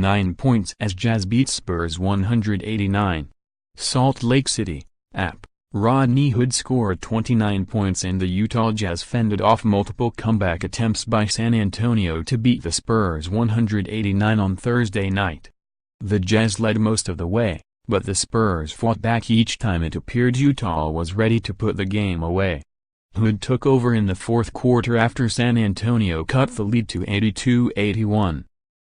9 points as Jazz beat Spurs 189. Salt Lake City, App. Rodney Hood scored 29 points and the Utah Jazz fended off multiple comeback attempts by San Antonio to beat the Spurs 189 on Thursday night. The Jazz led most of the way, but the Spurs fought back each time it appeared Utah was ready to put the game away. Hood took over in the fourth quarter after San Antonio cut the lead to 82-81.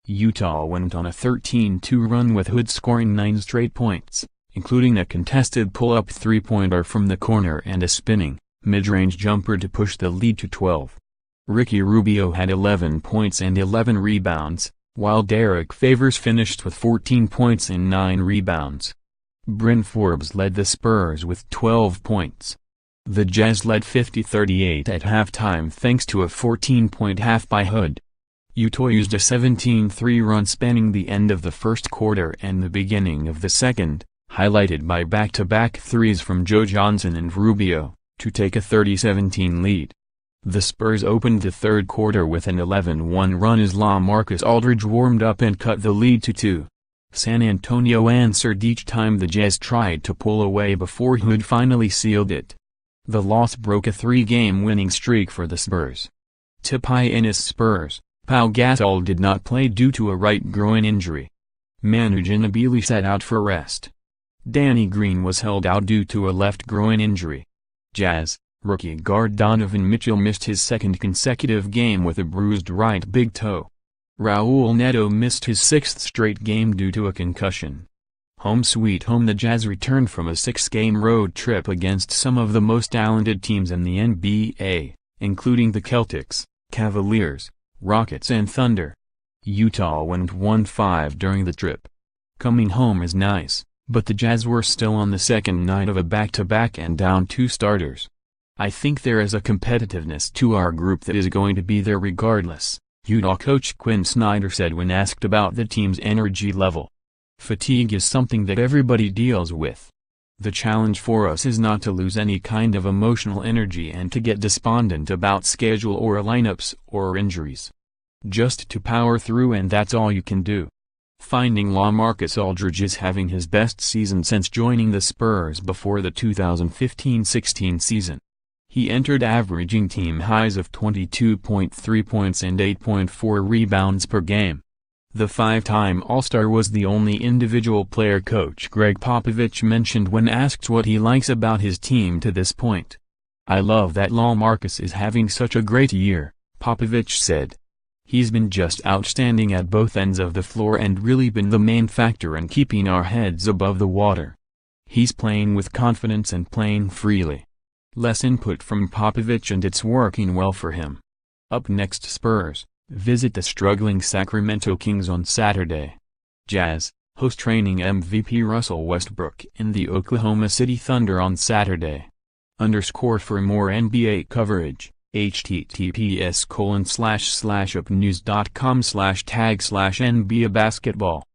Utah went on a 13-2 run with Hood scoring 9 straight points, including a contested pull-up three-pointer from the corner and a spinning, mid-range jumper to push the lead to 12. Ricky Rubio had 11 points and 11 rebounds, while Derrick Favors finished with 14 points and 9 rebounds. Bryn Forbes led the Spurs with 12 points. The Jazz led 50-38 at halftime thanks to a 14-point half by Hood. Utah used a 17-3 run spanning the end of the first quarter and the beginning of the second, highlighted by back-to-back threes from Joe Johnson and Rubio, to take a 30-17 lead. The Spurs opened the third quarter with an 11-1 run as LaMarcus Aldridge warmed up and cut the lead to 2. San Antonio answered each time the Jazz tried to pull away before Hood finally sealed it. The loss broke a 3-game winning streak for the Spurs. Tip Ins Spurs, Pau Gasol did not play due to a right groin injury. Manu Ginobili sat out for rest. Danny Green was held out due to a left groin injury. Jazz, rookie guard Donovan Mitchell missed his second consecutive game with a bruised right big toe. Raul Neto missed his 6th straight game due to a concussion. Home sweet home, the Jazz returned from a 6-game road trip against some of the most talented teams in the NBA, including the Celtics, Cavaliers, Rockets and Thunder. Utah went 1-5 during the trip. Coming home is nice, but the Jazz were still on the second night of a back-to-back and down 2 starters. I think there is a competitiveness to our group that is going to be there regardless, Utah coach Quinn Snyder said when asked about the team's energy level. Fatigue is something that everybody deals with. The challenge for us is not to lose any kind of emotional energy and to get despondent about schedule or lineups or injuries. Just to power through, and that's all you can do. Finding LaMarcus Aldridge is having his best season since joining the Spurs before the 2015-16 season. He entered averaging team highs of 22.3 points and 8.4 rebounds per game. The 5-time All-Star was the only individual player coach Greg Popovich mentioned when asked what he likes about his team to this point. "I love that LaMarcus is having such a great year," Popovich said. "He's been just outstanding at both ends of the floor and really been the main factor in keeping our heads above the water. He's playing with confidence and playing freely." Less input from Popovich and it's working well for him. Up next, Spurs visit the struggling Sacramento Kings on Saturday. Jazz host training MVP Russell Westbrook in the Oklahoma City Thunder on Saturday. For more NBA coverage, https://upnews.com/tag/NBA basketball